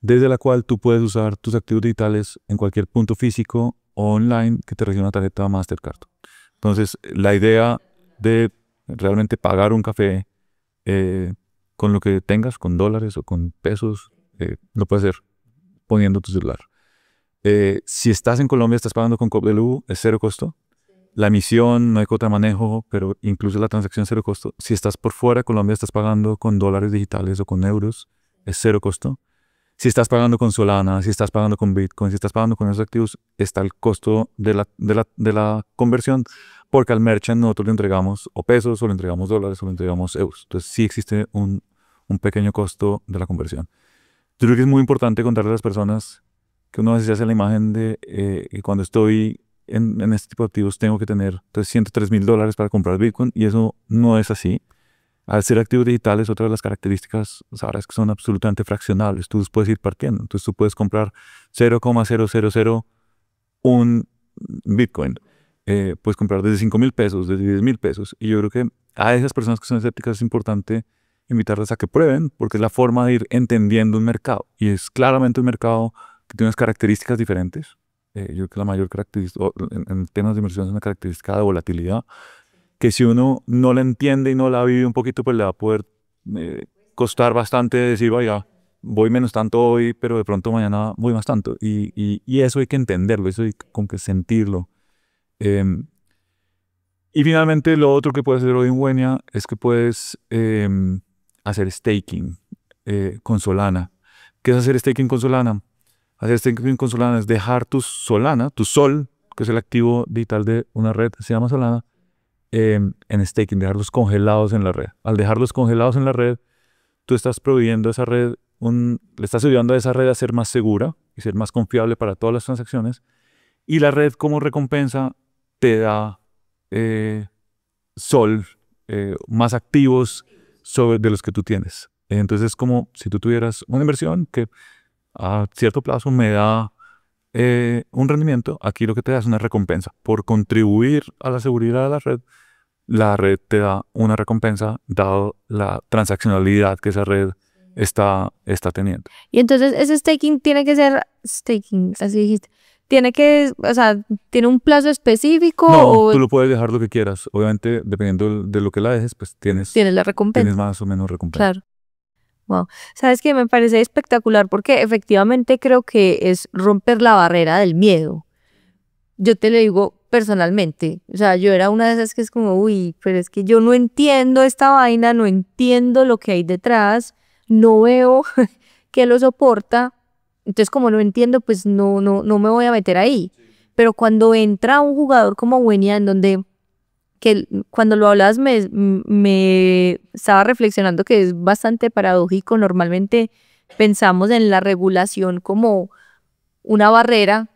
desde la cual tú puedes usar tus activos digitales en cualquier punto físico o online que te reciba una tarjeta Mastercard. Entonces, la idea de realmente pagar un café con lo que tengas, con dólares o con pesos, lo puedes hacer poniendo tu celular. Si estás en Colombia, estás pagando con CopW, es cero costo. La emisión, no hay cuota de manejo, pero incluso la transacción es cero costo. Si estás por fuera de Colombia, estás pagando con dólares digitales o con euros, es cero costo. Si estás pagando con Solana, si estás pagando con Bitcoin, si estás pagando con esos activos, está el costo de la conversión, porque al merchant nosotros le entregamos o pesos, o le entregamos dólares, o le entregamos euros. Entonces sí existe un pequeño costo de la conversión. Yo creo que es muy importante contarle a las personas que uno a veces se hace la imagen de que cuando estoy en este tipo de activos tengo que tener $103.000 para comprar Bitcoin, y eso no es así. Al ser activos digitales, otra de las características, sabrás, que son absolutamente fraccionables. Tú los puedes ir partiendo. Entonces tú puedes comprar 0,0001 Bitcoin. Puedes comprar desde 5.000 pesos, desde 10.000 pesos. Y yo creo que a esas personas que son escépticas es importante invitarles a que prueben, porque es la forma de ir entendiendo un mercado. Y es claramente un mercado que tiene unas características diferentes. Yo creo que la mayor característica en temas de inversión es una característica de volatilidad, que si uno no la entiende y no la vive un poquito, pues le va a poder costar bastante decir, vaya, voy menos tanto hoy, pero de pronto mañana voy más tanto. Y eso hay que entenderlo, eso hay con que sentirlo. Y finalmente, lo otro que puedes hacer hoy en Wenia es que puedes hacer staking con Solana. ¿Qué es hacer staking con Solana? Hacer staking con Solana es dejar tu Solana, tu Sol, que es el activo digital de una red, se llama Solana, en staking, dejarlos congelados en la red. Al dejarlos congelados en la red, tú estás proveyendo a esa red, le estás ayudando a esa red a ser más segura y ser más confiable para todas las transacciones, y la red como recompensa te da Sol más activos de los que tú tienes. Entonces es como si tú tuvieras una inversión que a cierto plazo me da un rendimiento, aquí lo que te da es una recompensa. Por contribuir a la seguridad de la red te da una recompensa dado la transaccionalidad que esa red está teniendo. Y entonces ese staking tiene que ser, staking, así dijiste, tiene que, o sea, ¿tiene un plazo específico? No, o tú lo puedes dejar lo que quieras. Obviamente, dependiendo de lo que la dejes, pues tienes la recompensa? Tienes más o menos recompensa. Claro. Wow. ¿Sabes qué? Me parece espectacular porque efectivamente creo que es romper la barrera del miedo. Yo te lo digo personalmente, o sea, yo era una de esas que es como, uy, pero es que yo no entiendo esta vaina, no entiendo lo que hay detrás, no veo qué lo soporta, entonces como no entiendo, pues no me voy a meter ahí. Pero cuando entra un jugador como Wenia, en donde que cuando lo hablabas me estaba reflexionando que es bastante paradójico. Normalmente pensamos en la regulación como una barrera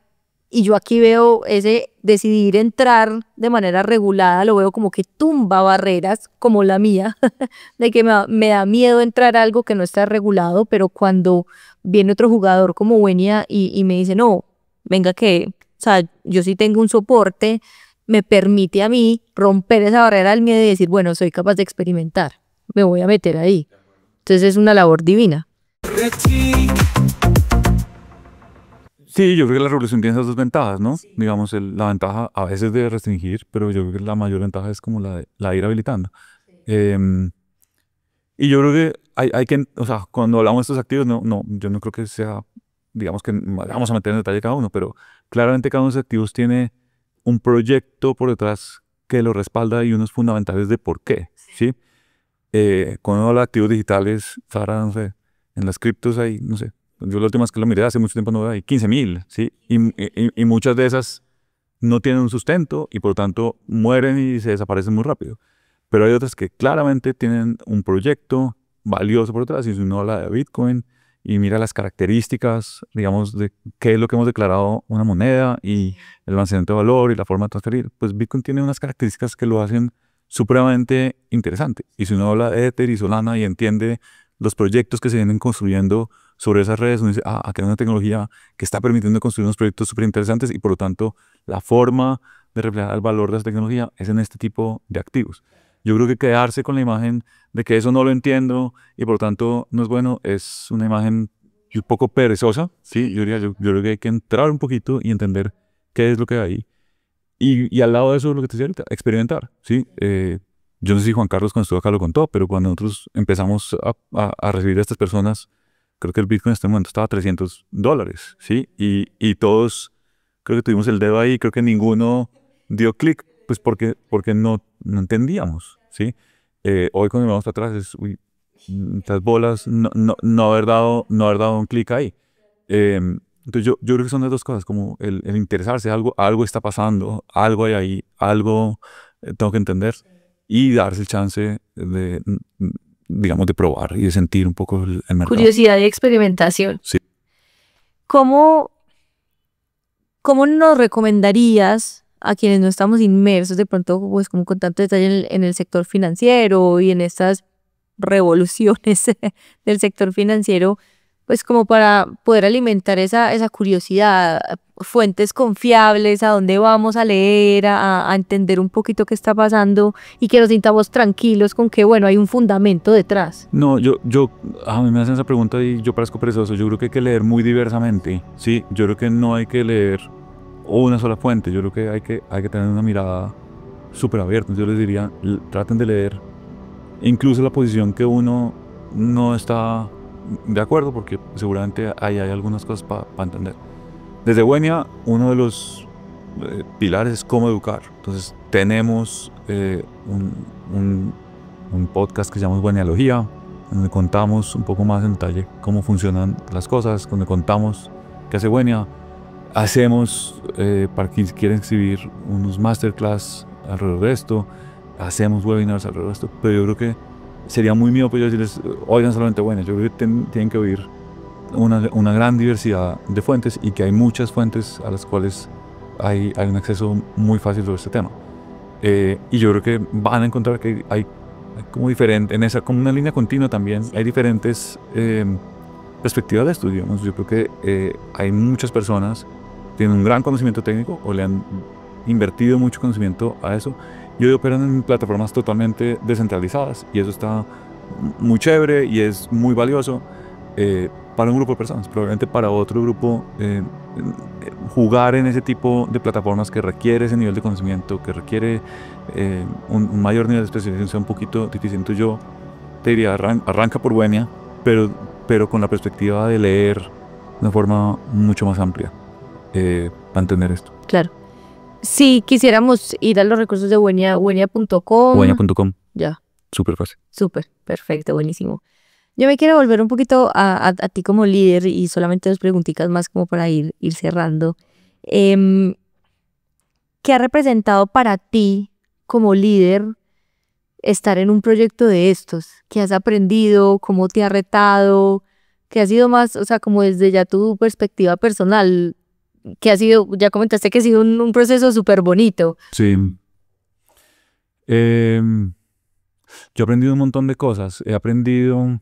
y yo aquí veo ese decidir entrar de manera regulada, lo veo como que tumba barreras como la mía, de que me da miedo entrar a algo que no está regulado, pero cuando viene otro jugador como Wenia y me dice, no, venga que, o sea, yo sí tengo un soporte, me permite a mí romper esa barrera del miedo y decir, bueno, soy capaz de experimentar, me voy a meter ahí. Entonces es una labor divina. Sí, yo creo que la regulación tiene esas dos ventajas, ¿no? Sí. Digamos, la ventaja a veces de restringir, pero yo creo que la mayor ventaja es como la de ir habilitando. Sí. Y yo creo que hay que, o sea, cuando hablamos de estos activos, yo no creo que sea, digamos que vamos a meter en detalle cada uno, pero claramente cada uno de esos activos tiene un proyecto por detrás que lo respalda y unos fundamentales de por qué, ¿sí? Cuando uno habla de activos digitales, Sara, no sé, en las criptos hay, no sé, yo la última vez que lo miré hace mucho tiempo no hay 15.000, ¿sí? Y muchas de esas no tienen un sustento y por lo tanto mueren y se desaparecen muy rápido. Pero hay otras que claramente tienen un proyecto valioso por detrás, y si uno habla de Bitcoin y mira las características, digamos, de qué es lo que hemos declarado una moneda y el almacenamiento de valor y la forma de transferir, pues Bitcoin tiene unas características que lo hacen supremamente interesante. Y si uno habla de Ether y Solana y entiende los proyectos que se vienen construyendo sobre esas redes, uno dice, aquí hay una tecnología que está permitiendo construir unos proyectos súper interesantes y por lo tanto la forma de reflejar el valor de esa tecnología es en este tipo de activos. Yo creo que quedarse con la imagen de que eso no lo entiendo y por lo tanto no es bueno es una imagen un poco perezosa, ¿sí? Yo creo que hay que entrar un poquito y entender qué es lo que hay ahí. Y al lado de eso, lo que te decía ahorita, experimentar, ¿sí? Yo no sé si Juan Carlos cuando estuvo acá lo contó, pero cuando nosotros empezamos a recibir a estas personas, creo que el Bitcoin en este momento estaba a $300, ¿sí? Y todos, creo que tuvimos el dedo ahí, creo que ninguno dio clic, pues porque no entendíamos, ¿sí? Hoy cuando vamos para atrás es, uy, estas bolas, no haber dado un clic ahí. Entonces yo creo que son las dos cosas, como el interesarse, algo está pasando, algo hay ahí, algo tengo que entender y darse el chance de, digamos, de probar y de sentir un poco el mercado. Curiosidad y experimentación. Sí. ¿Cómo nos recomendarías a quienes no estamos inmersos de pronto, pues como con tanto detalle en el sector financiero y en estas revoluciones del sector financiero, pues como para poder alimentar esa curiosidad, fuentes confiables, a dónde vamos a leer, a entender un poquito qué está pasando y que nos sintamos tranquilos con que, bueno, hay un fundamento detrás? No, a mí me hacen esa pregunta y yo parezco perezoso. Yo creo que hay que leer muy diversamente, ¿sí? Yo creo que no hay que leer una sola fuente. Yo creo que hay que tener una mirada súper abierta. Yo les diría, traten de leer incluso la posición que uno no está de acuerdo, porque seguramente hay algunas cosas para entender. Desde Wenia, uno de los pilares es cómo educar. Entonces tenemos un podcast que se llama Wenialogía, donde contamos un poco más en detalle cómo funcionan las cosas, donde contamos qué hace Wenia. Hacemos, para quienes quieren escribir, unos masterclass alrededor de esto, hacemos webinars alrededor de esto, pero yo creo que sería muy mío pues yo decirles, oigan solamente Wenia. Yo creo que tienen que oír una gran diversidad de fuentes y que hay muchas fuentes a las cuales hay un acceso muy fácil sobre este tema. Y yo creo que van a encontrar que hay hay como diferente, en esa, como una línea continua también, hay diferentes perspectivas de esto, digamos. Yo creo que hay muchas personas que tienen un gran conocimiento técnico o le han invertido mucho conocimiento a eso y hoy operan en plataformas totalmente descentralizadas y eso está muy chévere y es muy valioso para un grupo de personas. Probablemente para otro grupo jugar en ese tipo de plataformas que requiere ese nivel de conocimiento, que requiere un mayor nivel de especialización, sea un poquito difícil. Entonces yo te diría, arranca por Buenia, pero con la perspectiva de leer de una forma mucho más amplia para entender esto. Claro. Si quisiéramos ir a los recursos de Buenia, buenia.com. Buenia.com. Ya. Súper fácil. Súper, perfecto, buenísimo. Yo me quiero volver un poquito a ti como líder y solamente 2 preguntitas más como para ir cerrando. ¿Qué ha representado para ti como líder estar en un proyecto de estos? ¿Qué has aprendido? ¿Cómo te ha retado? ¿Qué ha sido más, o sea, como desde ya tu perspectiva personal? ¿Qué ha sido? Ya comentaste que ha sido un proceso súper bonito. Sí. Yo he aprendido un montón de cosas. He aprendido,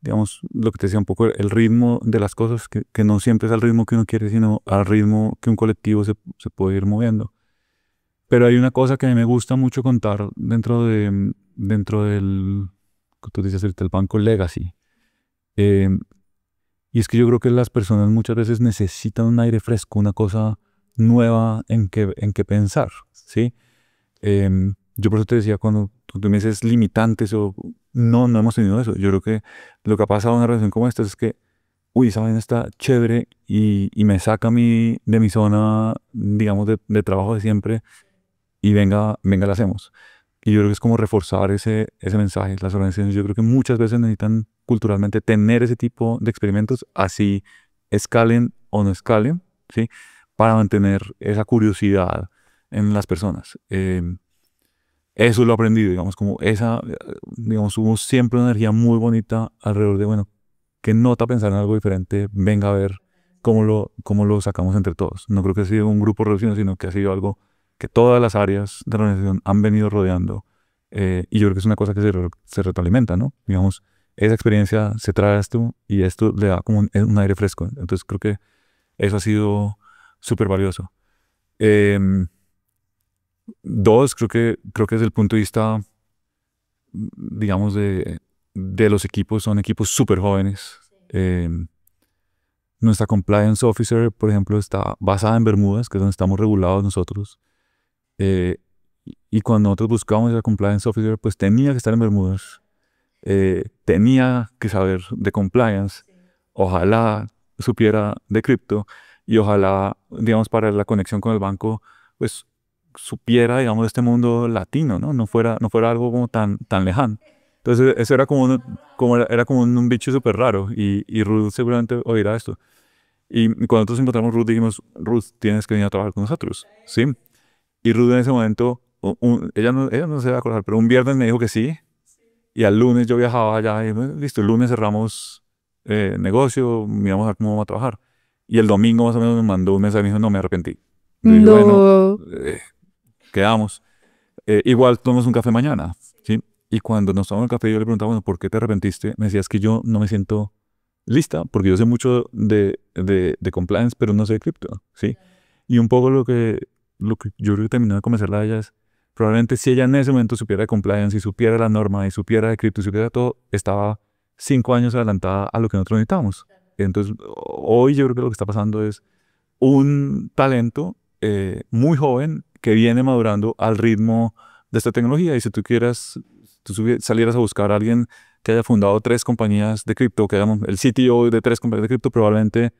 digamos, lo que te decía un poco, el ritmo de las cosas, que no siempre es al ritmo que uno quiere, sino al ritmo que un colectivo se puede ir moviendo. Pero hay una cosa que a mí me gusta mucho contar dentro del, tú dices ahorita, el banco Legacy. Y es que yo creo que las personas muchas veces necesitan un aire fresco, una cosa nueva en que pensar, ¿sí? Yo por eso te decía, cuando tú me dices limitantes o no hemos tenido eso. Yo creo que lo que ha pasado en una relación como esta es que, uy, esa vaina está chévere y me saca a mí de mi zona, digamos, de trabajo de siempre y venga, la hacemos. Y yo creo que es como reforzar ese mensaje. Las organizaciones yo creo que muchas veces necesitan culturalmente tener ese tipo de experimentos, así escalen o no escalen, ¿sí? Para mantener esa curiosidad en las personas. Eso lo he aprendido, digamos, como digamos, hubo siempre una energía muy bonita alrededor de, bueno, que nota pensar en algo diferente, venga a ver cómo lo sacamos entre todos. No creo que ha sido un grupo reducido, sino que ha sido algo que todas las áreas de la organización han venido rodeando. Y yo creo que es una cosa que se retroalimenta, ¿no? Digamos, esa experiencia se trae a esto y esto le da como un aire fresco. Entonces creo que eso ha sido súper valioso. 2, creo que desde el punto de vista, digamos, de los equipos, son equipos súper jóvenes. Nuestra compliance officer, por ejemplo, está basada en Bermudas, que es donde estamos regulados nosotros. Y cuando nosotros buscamos a compliance officer, pues tenía que estar en Bermudas, tenía que saber de compliance, ojalá supiera de cripto y ojalá, digamos, para la conexión con el banco, pues supiera, digamos, de este mundo latino, ¿no? No fuera algo como tan lejano. Entonces eso era era como un bicho súper raro y Ruth seguramente oirá esto. Y cuando nosotros encontramos a Ruth, dijimos, Ruth, tienes que venir a trabajar con nosotros, ¿sí? Y Ruth en ese momento, ella no se va a acordar, pero un viernes me dijo que sí. Y al lunes yo viajaba allá y listo, el lunes cerramos negocio, miramos a ver cómo vamos a trabajar. Y el domingo más o menos me mandó un mensaje y me dijo, no, me arrepentí. Y dije, bueno, quedamos. Igual tomamos un café mañana, ¿sí? Y cuando nos tomamos el café yo le preguntaba, bueno, ¿por qué te arrepentiste? Me decía, es que yo no me siento lista, porque yo sé mucho de compliance, pero no sé de cripto, ¿sí? Y un poco lo que yo creo que terminó de convencerla a ella es, probablemente si ella en ese momento supiera de compliance y supiera la norma y supiera de cripto y supiera todo, estaba 5 años adelantada a lo que nosotros necesitábamos. Entonces, hoy yo creo que lo que está pasando es un talento muy joven que viene madurando al ritmo de esta tecnología. Y si tú salieras a buscar a alguien que haya fundado 3 compañías de cripto, que haya el CTO de 3 compañías de cripto, probablemente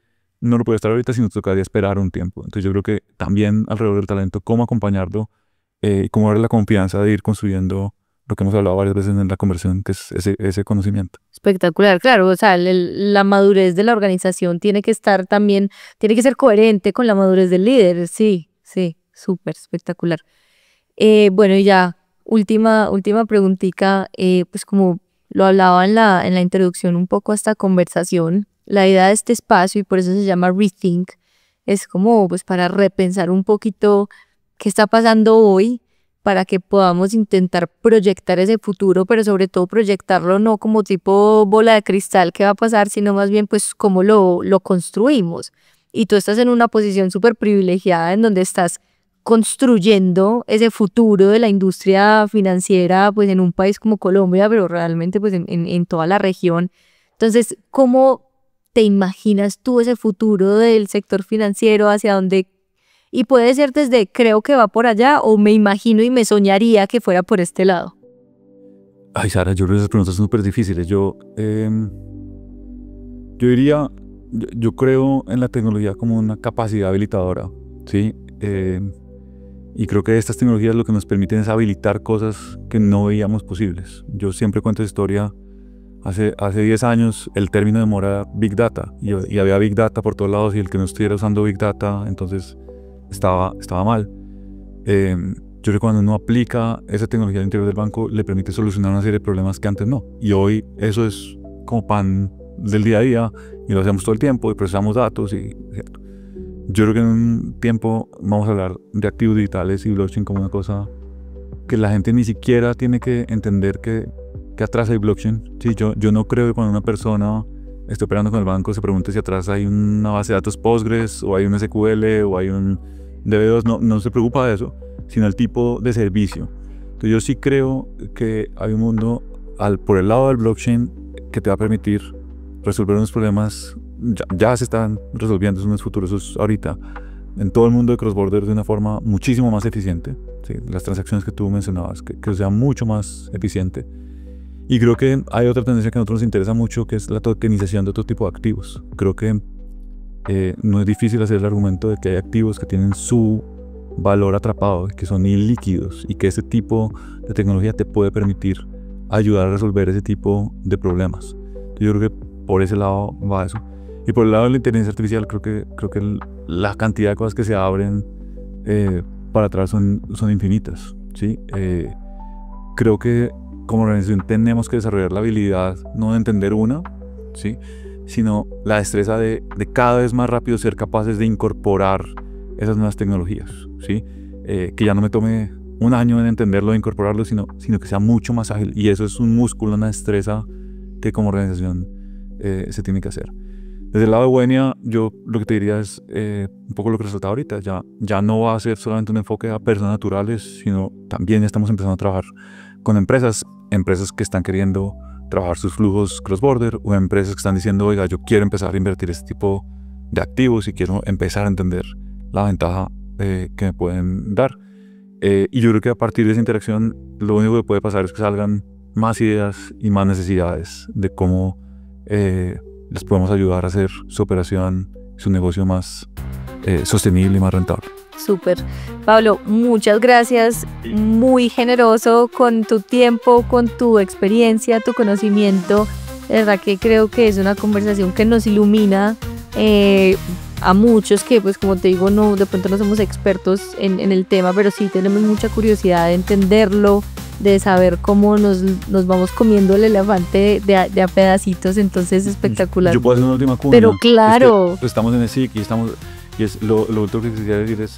no lo puede estar ahorita, sino tocaría esperar un tiempo. Entonces yo creo que también alrededor del talento, cómo acompañarlo y cómo darle la confianza de ir construyendo lo que hemos hablado varias veces en la conversación, que es ese conocimiento. Espectacular, claro, o sea, la madurez de la organización tiene que estar también, tiene que ser coherente con la madurez del líder, sí, súper espectacular. Bueno, y ya, última preguntita, pues como lo hablaba en la introducción un poco a esta conversación, la idea de este espacio, y por eso se llama Rethink, es como pues para repensar un poquito qué está pasando hoy, para que podamos intentar proyectar ese futuro, pero sobre todo proyectarlo no como tipo bola de cristal que va a pasar, sino más bien pues cómo lo construimos. Y tú estás en una posición súper privilegiada en donde estás construyendo ese futuro de la industria financiera pues en un país como Colombia, pero realmente pues en toda la región. Entonces, ¿cómo te imaginas tú ese futuro del sector financiero? ¿Hacia dónde? Y puede ser desde creo que va por allá o me imagino y me soñaría que fuera por este lado. Ay, Sara, yo creo que esas preguntas son súper difíciles. Yo diría, yo creo en la tecnología como una capacidad habilitadora, ¿sí? Y creo que estas tecnologías lo que nos permiten es habilitar cosas que no veíamos posibles. Yo siempre cuento esa historia. Hace 10 años el término de moda era Big Data y había Big Data por todos lados y el que no estuviera usando Big Data entonces estaba mal. Yo creo que cuando uno aplica esa tecnología al interior del banco le permite solucionar una serie de problemas que antes no. Y hoy eso es como pan del día a día y lo hacemos todo el tiempo y procesamos datos. Yo creo que en un tiempo vamos a hablar de activos digitales y blockchain como una cosa que la gente ni siquiera tiene que entender que atrás hay blockchain. Sí, yo no creo que cuando una persona esté operando con el banco se pregunte si atrás hay una base de datos Postgres o hay un SQL o hay un DB2, no se preocupa de eso, sino el tipo de servicio. Entonces yo sí creo que hay un mundo por el lado del blockchain que te va a permitir resolver unos problemas, ya se están resolviendo, son unos futuros ahorita, en todo el mundo de cross-border de una forma muchísimo más eficiente. ¿Sí? Las transacciones que tú mencionabas, que sea mucho más eficiente. Y creo que hay otra tendencia que a nosotros nos interesa mucho, que es la tokenización de otro tipo de activos. Creo que no es difícil hacer el argumento de que hay activos que tienen su valor atrapado, que son ilíquidos, y que ese tipo de tecnología te puede permitir ayudar a resolver ese tipo de problemas. Yo creo que por ese lado va eso. Y por el lado de la inteligencia artificial, creo que la cantidad de cosas que se abren para atrás son infinitas, ¿sí? Creo que como organización tenemos que desarrollar la habilidad no de entender una, ¿sí? Sino la destreza de cada vez más rápido ser capaces de incorporar esas nuevas tecnologías, ¿sí? Que ya no me tome un año en entenderlo, de incorporarlo, sino que sea mucho más ágil. Y eso es un músculo, una destreza que como organización se tiene que hacer. Desde el lado de Wenia, yo lo que te diría es un poco lo que resaltaba ahorita. Ya no va a ser solamente un enfoque a personas naturales, sino también estamos empezando a trabajar con empresas que están queriendo trabajar sus flujos cross-border o empresas que están diciendo, oiga, yo quiero empezar a invertir este tipo de activos y quiero empezar a entender la ventaja que me pueden dar. Y yo creo que a partir de esa interacción lo único que puede pasar es que salgan más ideas y más necesidades de cómo les podemos ayudar a hacer su operación, su negocio más sostenible y más rentable. Súper. Pablo, muchas gracias, muy generoso con tu tiempo, con tu experiencia, tu conocimiento. De verdad que creo que es una conversación que nos ilumina a muchos que, pues como te digo, de pronto no somos expertos en el tema, pero sí tenemos mucha curiosidad de entenderlo, de saber cómo nos vamos comiendo el elefante de a pedacitos. Entonces, espectacular. Yo puedo hacer una última cuña. Pero claro. Estamos en el SIC y es lo otro que quisiera decir es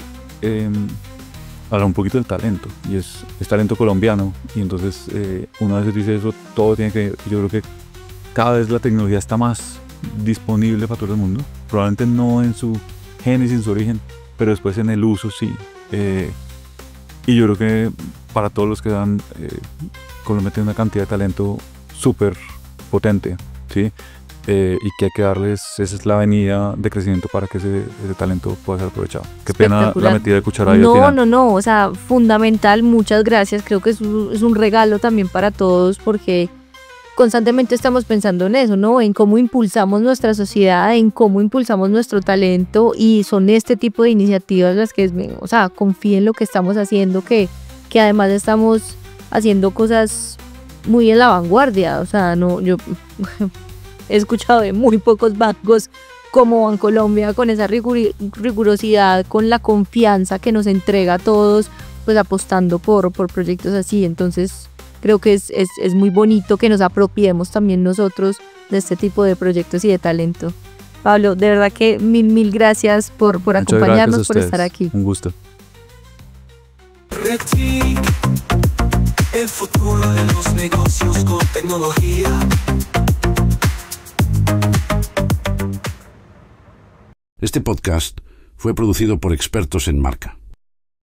hablar un poquito del talento, y es talento colombiano, y entonces una vez dice eso, todo tiene que, yo creo que cada vez la tecnología está más disponible para todo el mundo, probablemente no en su génesis, en su origen, pero después en el uso sí, y yo creo que para todos los que dan, Colombia tiene una cantidad de talento súper potente, ¿sí? Y que hay que darles, esa es la avenida de crecimiento para que ese talento pueda ser aprovechado. Qué pena la metida de cuchara ahí al final. No, o sea, fundamental, muchas gracias, creo que es un regalo también para todos, porque constantemente estamos pensando en eso, ¿no? En cómo impulsamos nuestra sociedad, en cómo impulsamos nuestro talento, y son este tipo de iniciativas las que, o sea, confíen en lo que estamos haciendo, que además estamos haciendo cosas muy en la vanguardia, o sea, yo he escuchado de muy pocos bancos como Bancolombia, con esa rigurosidad, con la confianza que nos entrega a todos, pues apostando por proyectos así. Entonces creo que es muy bonito que nos apropiemos también nosotros de este tipo de proyectos y de talento. Pablo, de verdad que mil gracias por acompañarnos, por estar aquí. Un gusto. Retic, el futuro de los negocios con tecnología. Este podcast fue producido por Expertos en Marca.